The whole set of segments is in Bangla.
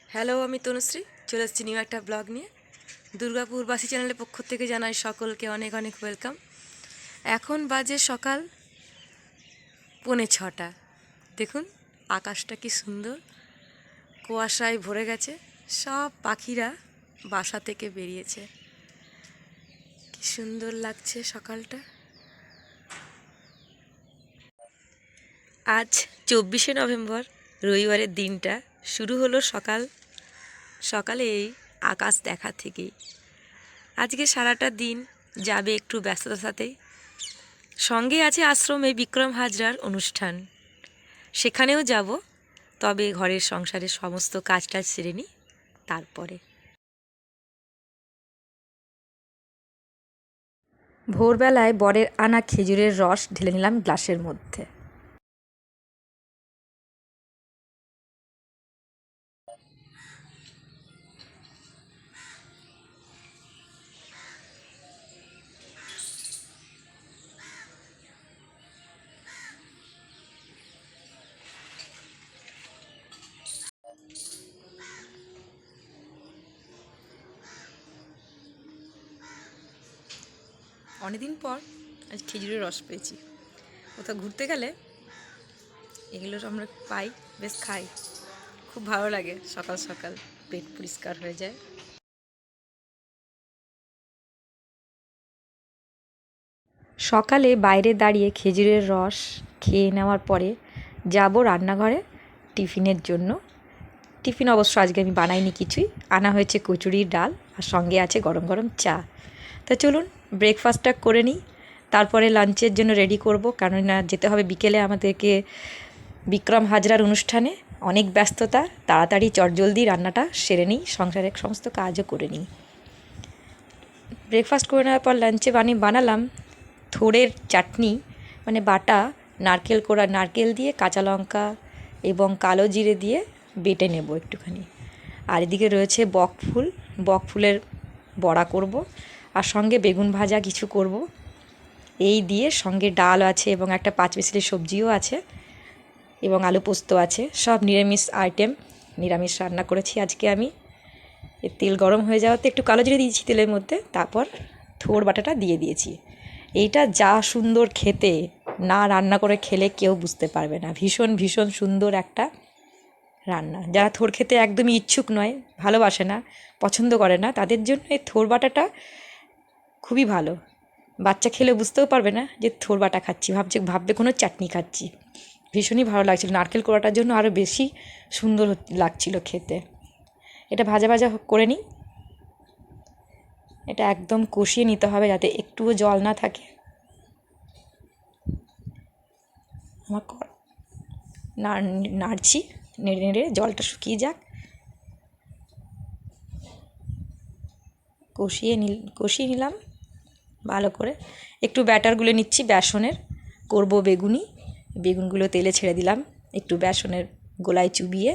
হ্যালো, আমি তনুশ্রী চলে এসেছি নিউ একটা ব্লগ নিয়ে। দুর্গাপুরবাসী চ্যানেলের পক্ষ থেকে জানাই সকলকে অনেক অনেক ওয়েলকাম। এখন বাজে সকাল 5:45। দেখুন আকাশটা কি সুন্দর, কুয়াশায় ভরে গেছে। সব পাখিরা বাসা থেকে বেরিয়েছে। কি সুন্দর লাগছে সকালটা। আজ 24শে নভেম্বর, রবিবারের দিনটা শুরু হলো সকালে এই আকাশ দেখা থেকেই। আজকে সারাটা দিন যাবে একটু ব্যস্ততার সাথেই। সঙ্গে আছে আশ্রমে বিক্রম হাজরার অনুষ্ঠান, সেখানেও যাব। তবে ঘরের সংসারের সমস্ত কাজটা সেরে নিই তারপরে। ভোরবেলায় বরের আনা খেজুরের রস ঢেলে নিলাম গ্লাসের মধ্যে। অনেকদিন পর আজ খেজুরের রস পেয়েছি। কোথাও ঘুরতে গেলে এগুলো আমরা পাই, বেশ খাই, খুব ভালো লাগে। সকাল সকাল পেট পরিষ্কার হয়ে যায়। সকালে বাইরে দাঁড়িয়ে খেজুরের রস খেয়ে নেওয়ার পরে যাব রান্নাঘরে টিফিনের জন্য। টিফিন অবশ্য আজকে আমি বানাইনি কিছুই, আনা হয়েছে কচুরির ডাল আর সঙ্গে আছে গরম গরম চা। তা চলুন ব্রেকফাস্টটা করে নিই, তারপরে লাঞ্চের জন্য রেডি করব। কেননা যেতে হবে বিকেলে আমাদেরকে বিক্রম হাজরার অনুষ্ঠানে। অনেক ব্যস্ততা, তাড়াতাড়ি চটজলদি রান্নাটা সেরে নিই, সংসারের সমস্ত কাজও করে নিই। ব্রেকফাস্ট করে নেওয়ার পর লাঞ্চে বানালাম থোড়ের চাটনি, মানে বাটা নারকেল দিয়ে কাঁচা লঙ্কা এবং কালো জিরে দিয়ে বেটে নেব একটুখানি। আর এদিকে রয়েছে বকফুলের বড়া করব, আর সঙ্গে বেগুন ভাজা কিছু করব। এই দিয়ে সঙ্গে ডাল আছে এবং একটা 5 মিশালি সবজিও আছে এবং আলু পোস্ত আছে। সব নিরামিষ আইটেম, নিরামিষ রান্না করেছি আজকে আমি। তেল গরম হয়ে যাওয়াতে একটু কালো জিরে দিয়েছি তেলের মধ্যে, তারপর থোড় বাটাটা দিয়ে দিয়েছি। এইটা যা সুন্দর খেতে, না রান্না করে খেলে কেউ বুঝতে পারবে না। ভীষণ ভীষণ সুন্দর একটা রান্না। যারা থোড় খেতে একদমই ইচ্ছুক নয়, ভালোবাসে না, পছন্দ করে না, তাদের জন্য এই থোড় বাটাটা খুবই ভালো। বাচ্চা খেলে বুঝতেও পারবে না যে থোড় বাটা খাচ্ছি, ভাববে কোনো চাটনি খাচ্ছি। ভীষণই ভালো লাগছিল। নারকেল কোড়াটার জন্য আরও বেশি সুন্দর লাগছিল খেতে। এটা ভাজা ভাজা করে নিই। এটা একদম কষিয়ে নিতে হবে যাতে একটুও জল না থাকে। আমার নাড়ছি, নেড়ে নেড়ে জলটা শুকিয়ে যাক। কষিয়ে নিলাম ভালো করে। একটু ব্যাটার গুলে নিচ্ছি বেসনের, করব বেগুনগুলো তেলে ছেড়ে দিলাম একটু বেসনের গোলায় চুবিয়ে।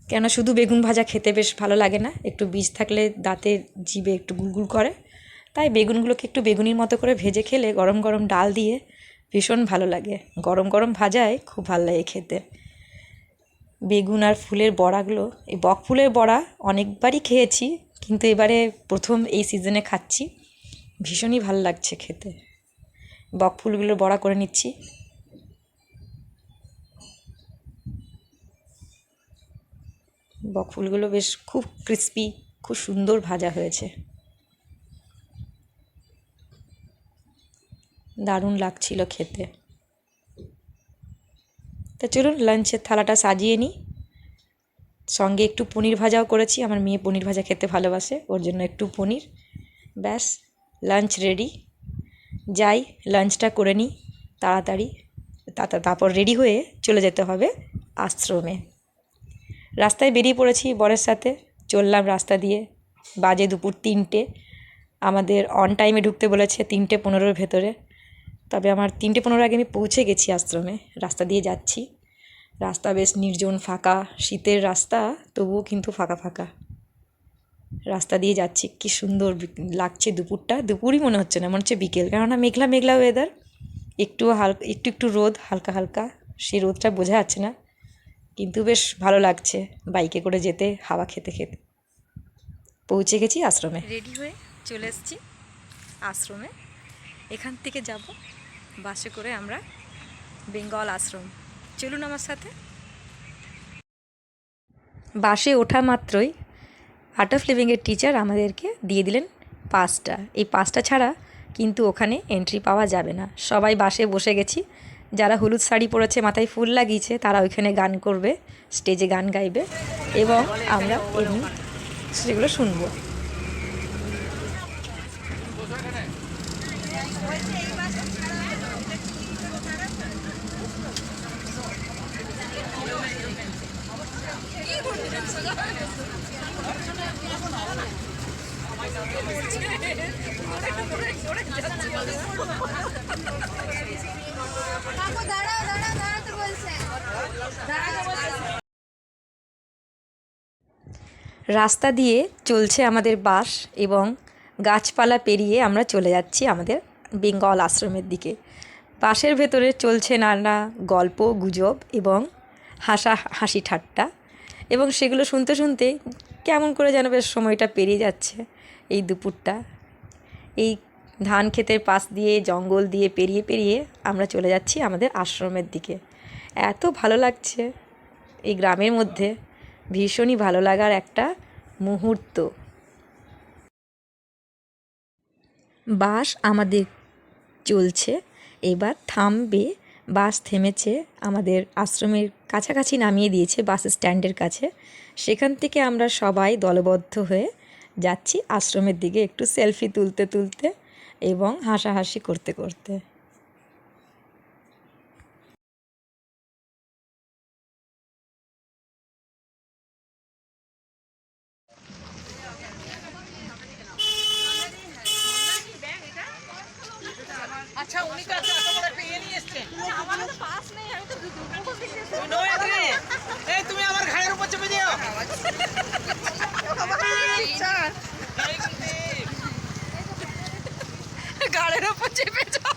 কেন শুধু বেগুন ভাজা খেতে বেশ ভালো লাগে না, একটু বীজ থাকলে দাঁতে জিভে একটু গুলগুল করে। তাই বেগুনগুলোকে একটু বেগুনির মতো করে ভেজে খেলে গরম গরম ডাল দিয়ে ভীষণ ভালো লাগে। গরম গরম ভাজায় খুব ভালো লাগে খেতে। বেগুন আর ফুলের বড়াগুলো, এই বকফুলের বড়া অনেকবারই খেয়েছি, কিন্তু এবারে প্রথম এই সিজনে খাচ্ছি। ভীষণই ভালো লাগছে খেতে। বকফুলগুলোর বড়া করে নিচ্ছি। বকফুলগুলো বেশ খুব ক্রিস্পি, খুব সুন্দর ভাজা হয়েছে, দারুণ লাগছিল খেতে। তা চলুন লাঞ্চের থালাটা সাজিয়ে নিই। সঙ্গে একটু পনির ভাজাও করেছি, আমার মেয়ে পনির ভাজা খেতে ভালোবাসে, ওর জন্য একটু পনির। ব্যাস লাঞ্চ রেডি। যাই লাঞ্চটা করে নিই তাড়াতাড়ি, তারপর রেডি হয়ে চলে যেতে হবে আশ্রমে। রাস্তায় বেরিয়ে পড়েছি বরের সাথে, চললাম রাস্তা দিয়ে। বাজে দুপুর 3টে। আমাদের অন টাইমে ঢুকতে বলেছে 3:15-র ভেতরে। তবে আমার 3:15 আগে আমি পৌঁছে গেছি আশ্রমে। রাস্তা দিয়ে যাচ্ছি, রাস্তা বেশ নির্জন ফাঁকা, শীতের রাস্তা তবুও কিন্তু ফাঁকা ফাঁকা রাস্তা দিয়ে যাচ্ছি। কি সুন্দর লাগছে দুপুরটা, দুপুরই মনে হচ্ছে না, মনে হচ্ছে বিকেল। কেননা মেঘলা মেঘলা ওয়েদার, একটু একটু রোদ হালকা হালকা, সেই রোদটা বোঝা যাচ্ছে না, কিন্তু বেশ ভালো লাগছে বাইকে করে যেতে, হাওয়া খেতে খেতে। পৌঁছে গেছি আশ্রমে, রেডি হয়ে চলে এসেছি আশ্রমে। এখান থেকে যাব বাসে করে আমরা বেঙ্গল আশ্রম। চলুন আমার সাথে। বাসে ওঠা মাত্রই আর্ট অফ লিভিংয়ের টিচার আমাদেরকে দিয়ে দিলেন পাসটা। এই পাসটা ছাড়া কিন্তু ওখানে এন্ট্রি পাওয়া যাবে না। সবাই বাসে বসে গেছি। যারা হলুদ শাড়ি পরেছে, মাথায় ফুল লাগিয়েছে, তারা ওইখানে গান করবে, স্টেজে গান গাইবে এবং আমরা এমনি সেগুলো শুনবো। রাস্তা দিয়ে চলছে আমাদের বাস এবং গাছপালা পেরিয়ে আমরা চলে যাচ্ছি আমাদের বেঙ্গল আশ্রমের দিকে। বাসের ভেতরে চলছে নানা গল্প গুজব এবং হাসি ঠাট্টা, এবং সেগুলো শুনতে শুনতে কেমন করে যেন বেশ সময়টা পেরিয়ে যাচ্ছে। এই দুপুরটা এই ধান ক্ষেতের পাশ দিয়ে, জঙ্গল দিয়ে পেরিয়ে পেরিয়ে আমরা চলে যাচ্ছি আমাদের আশ্রমের দিকে। এত ভালো লাগছে এই গ্রামের মধ্যে, ভীষণই ভালো লাগার একটা মুহূর্ত। বাস আমাদের চলছে, এবার থামবে। বাস থেমেছে, আমাদের আশ্রমের কাছাকাছি নামিয়ে দিয়েছে বাস স্ট্যান্ডের কাছে। সেখান থেকে আমরা সবাই দলবদ্ধ হয়ে যাচ্ছি আশ্রমের দিকে, একটু সেলফি তুলতে তুলতে এবং হাসাহাসি করতে করতে। আচ্ছা, উনি তো এত বড় একটা ইয়ে নিয়ে এসছেন। আমারও তো পাস নেই, আমি তো দুটো দিকে। এই তুমি আমার ঘাড়ের উপর চেপে দিও। ঘাড়ের উপর চেপে যাও।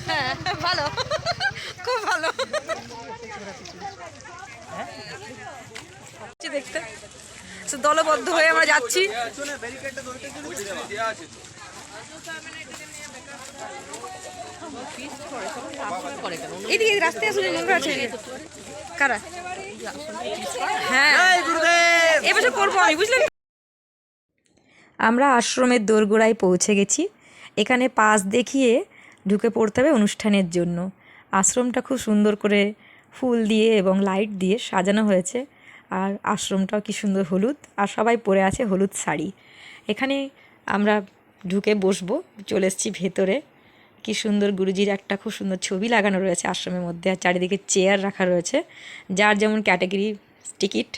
হ্যাঁ, ভালো, খুব ভালো দেখতে। দলবদ্ধ হয়ে আমরা যাচ্ছি। এদিকে রাস্তায় আসলে নোংরা আছে কারা? হ্যাঁ, এবছর করবো আমি, বুঝলেন। আমরা আশ্রমের দোরগোড়ায় পৌঁছে গেছি। এখানে পাস দেখিয়ে ঢুকে পড়তে হবে অনুষ্ঠানের জন্য। আশ্রমটা খুব সুন্দর করে ফুল দিয়ে এবং লাইট দিয়ে সাজানো হয়েছে। আর আশ্রমটাও কি সুন্দর হলুদ, আর সবাই পরে আছে হলুদ শাড়ি। এখানে আমরা ঢুকে বসবো, চলে এসেছি ভেতরে। কি সুন্দর গুরুজির একটা খুব সুন্দর ছবি লাগানো রয়েছে আশ্রমের মধ্যে, আর চারিদিকে চেয়ার রাখা রয়েছে। যার যেমন ক্যাটাগরি টিকিট,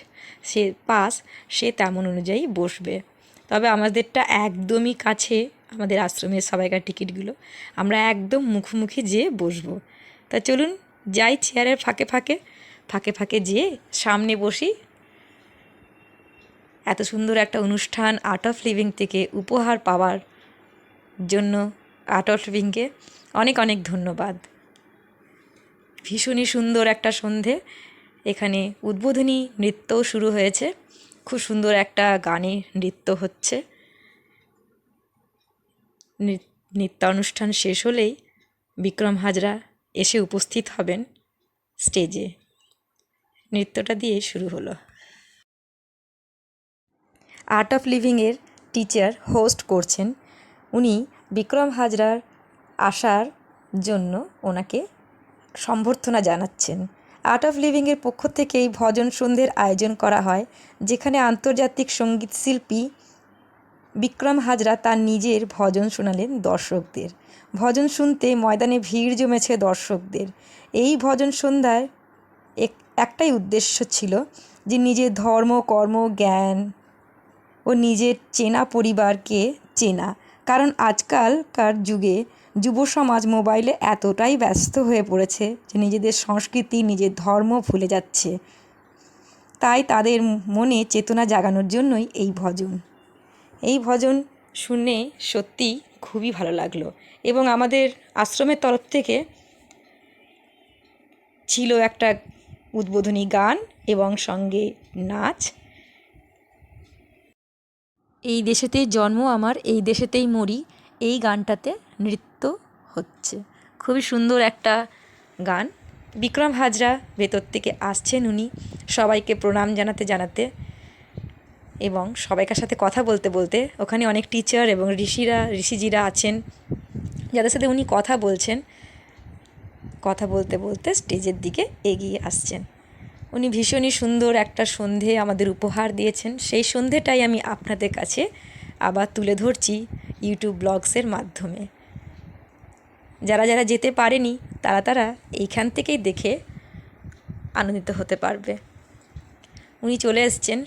সে পাস, সে তেমন অনুযায়ী বসবে। তবে আমাদেরটা একদমই কাছে, আমাদের আশ্রমের সবাইকার টিকিটগুলো। আমরা একদম মুখোমুখি যেয়ে বসবো। তা চলুন যাই, চেয়ারের ফাঁকে ফাঁকে ফাঁকে ফাঁকে যেয়ে সামনে বসি। এত সুন্দর একটা অনুষ্ঠান আর্ট অফ লিভিং থেকে উপহার পাওয়ার জন্য আর্ট অফ লিভিংকে অনেক অনেক ধন্যবাদ। ভীষণই সুন্দর একটা সন্ধে। এখানে উদ্বোধনী নৃত্যও শুরু হয়েছে, খুব সুন্দর একটা গানে নৃত্য হচ্ছে। নৃত্যানুষ্ঠান শেষ হলেই বিক্রম হাজরা এসে উপস্থিত হবেন স্টেজে। নৃত্যটা দিয়ে শুরু হলো। আর্ট অফ লিভিংয়ের টিচার হোস্ট করছেন। উনি বিক্রম হাজরার আসার জন্য ওনাকে সম্বর্ধনা জানাচ্ছেন। আর্ট অফ লিভিংয়ের পক্ষ থেকেই ভজন সন্ধ্যের আয়োজন করা হয়, যেখানে আন্তর্জাতিক সঙ্গীত শিল্পী বিক্রম হাজরা তার নিজের ভজন শোনালেন দর্শকদের। ভজন শুনতে ময়দানে ভিড় জমেছে দর্শকদের। এই ভজন সন্ধ্যায় একটাই উদ্দেশ্য ছিল, যে নিজের ধর্ম, কর্ম, জ্ঞান ও নিজের চেনা পরিবারকে চেনা। কারণ আজকালকার যুগে যুব সমাজ মোবাইলে এতটাই ব্যস্ত হয়ে পড়েছে যে নিজেদের সংস্কৃতি, নিজের ধর্ম ভুলে যাচ্ছে। তাই তাদের মনে চেতনা জাগানোর জন্যই এই ভজন। এই ভজন শুনে সত্যিই খুবই ভালো লাগলো। এবং আমাদের আশ্রমের তরফ থেকে ছিল একটা উদ্বোধনী গান এবং সঙ্গে নাচ। এই দেশেতেই জন্ম আমার, এই দেশেতেই মরি, এই গানটাতে নৃত্য হচ্ছে। খুবই সুন্দর একটা গান। বিক্রম হাজরা ভেতর থেকে আসছেন উনি সবাইকে প্রণাম জানাতে জানাতে এবং সবাইকার সাথে কথা বলতে বলতে। ওখানে অনেক টিচার এবং ঋষিজিরা আছেন যাদের সাথে উনি কথা বলছেন। কথা বলতে বলতে স্টেজের দিকে এগিয়ে আসছেন। উনি ভীষণই সুন্দর একটা সন্ধে আমাদের উপহার দিয়েছেন। সেই সন্ধেটাই আমি আপনাদের কাছে আবার তুলে ধরছি ইউটিউব ব্লগসের মাধ্যমে। যারা যারা যেতে পারেনি তারা এইখান থেকেই দেখে আনন্দিত হতে পারবে। উনি চলে এসছেন,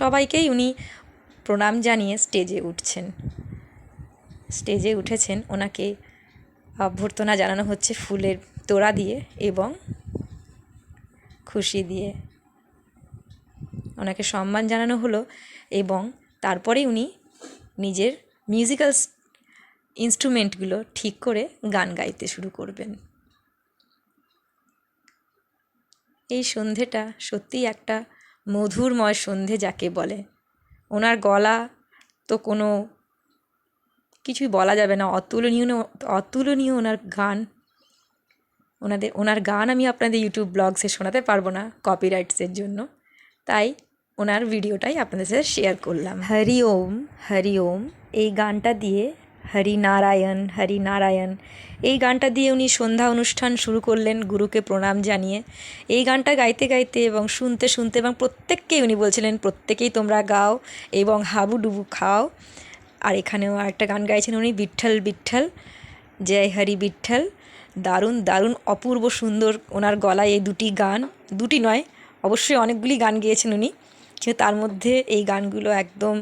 সবাইকেই উনি প্রণাম জানিয়ে স্টেজে উঠছেন। স্টেজে উঠেছেন, ওনাকে অভ্যর্থনা জানানো হচ্ছে ফুলের তোড়া দিয়ে এবং খুশি দিয়ে ওনাকে সম্মান জানানো হলো এবং তারপরে উনি নিজের মিউজিক্যাল ইনস্ট্রুমেন্টগুলো ঠিক করে গান গাইতে শুরু করবেন। এই সন্ধেটা সত্যিই একটা মধুরময় সন্ধে যাকে বলে। ওনার গলা তো কোনো কিছুই বলা যাবে না, অতুলনীয় ওনার গান। ওনার গান আমি আপনাদের ইউটিউব ব্লগসে শোনাতে পারবো না কপিরাইটসের জন্য, তাই ওনার ভিডিওটাই আপনাদের সাথে শেয়ার করলাম। হরি ওম এই গানটা দিয়ে, হরি নারায়ণ এই গানটা দিয়ে উনি সন্ধ্যা অনুষ্ঠান শুরু করলেন গুরুকে প্রণাম জানিয়ে। এই গানটা গাইতে গাইতে এবং শুনতে শুনতে এবং প্রত্যেককেই উনি বলছিলেন প্রত্যেকেই তোমরা গাও এবং হাবুডুবু খাও। আর এখানেও আরেকটা গান গাইছেন উনি, বিঠ্ঠল বিঠ্ঠল জয় হরি বিঠ্ঠল। দারুণ অপূর্ব সুন্দর ওনার গলায় এই দুটি নয় অবশ্যই অনেকগুলি গান গেয়েছেন উনি, কিন্তু তার মধ্যে এই গানগুলো একদম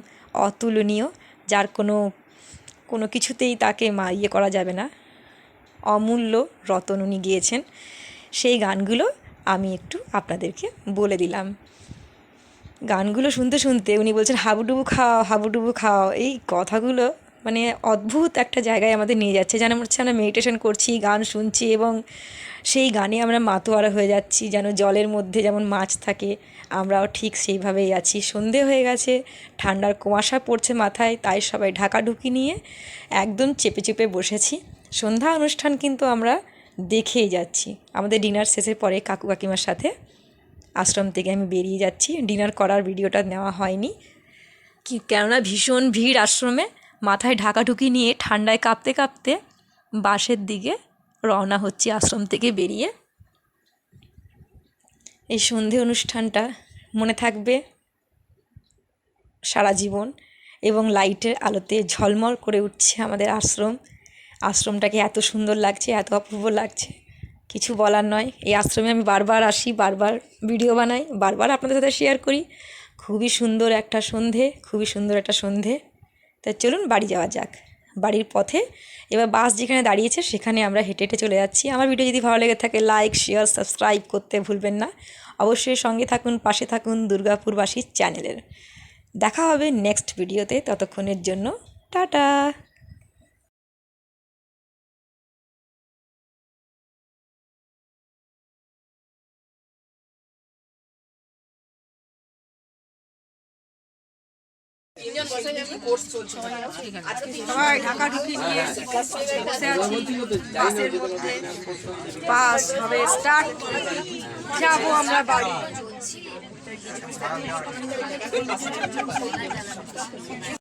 অতুলনীয়, যার কোনো কিছুতেই তাকে ইয়ে করা যাবে না। অমূল্য রতন উনি গিয়েছেন। সেই গানগুলো আমি একটু আপনাদেরকে বলে দিলাম। গানগুলো শুনতে শুনতে উনি বলছেন হাবুডুবু খাও। এই কথাগুলো মানে অদ্ভুত একটা জায়গায় আমাদের নিয়ে যাচ্ছে, যেন মনে হচ্ছে আমরা মেডিটেশন করছি, গান শুনছি এবং সেই গানে আমরা মাতোয়ারা হয়ে যাচ্ছি। যেন জলের মধ্যে যেমন মাছ থাকে, আমরাও ঠিক সেইভাবেই আছি। সন্ধে হয়ে গেছে, ঠান্ডার কুয়াশা পড়ছে মাথায়, তাই সবাই ঢাকাঢুকি নিয়ে একদম চেপে চেপে বসেছি। সন্ধ্যা অনুষ্ঠান কিন্তু আমরা দেখেই যাচ্ছি। আমাদের ডিনার শেষের পরে কাকু কাকিমার সাথে আশ্রম থেকে আমি বেরিয়ে যাচ্ছি। ডিনার করার ভিডিওটা নেওয়া হয়নি, কেননা ভীষণ ভিড় আশ্রমে। মাথায় ঢাকাঢুকি নিয়ে ঠান্ডায় কাঁপতে কাঁপতে বাসের দিকে রওনা হচ্ছি আশ্রম থেকে বেরিয়ে। এই সন্ধে অনুষ্ঠানটা মনে থাকবে সারা জীবন এবং লাইটের আলোতে ঝলমল করে উঠছে আমাদের আশ্রমটাকে এত সুন্দর লাগছে, এত অপূর্ব লাগছে, কিছু বলার নয়। এই আশ্রমে আমি বারবার আসি, বারবার ভিডিও বানাই, বারবার আপনাদের সাথে শেয়ার করি। খুবই সুন্দর একটা সন্ধে। তা চলুন বাড়ি যাওয়া যাক। বাড়ির পথে এবার বাস যেখানে দাঁড়িয়েছে সেখানে আমরা হেঁটে হেঁটে চলে যাচ্ছি। আমার ভিডিও যদি ভালো লেগে থাকে লাইক শেয়ার সাবস্ক্রাইব করতে ভুলবেন না। অবশ্যই সঙ্গে থাকুন, পাশে থাকুন দুর্গাপুরবাসীর চ্যানেলের। দেখা হবে নেক্সট ভিডিওতে, ততক্ষণের জন্য টাটা। সবাই ঢাকাঢুকি নিয়ে বসে আছি বাসের মধ্যে। বাস হবে স্টার্ট, যাবো আমরা বাড়ি।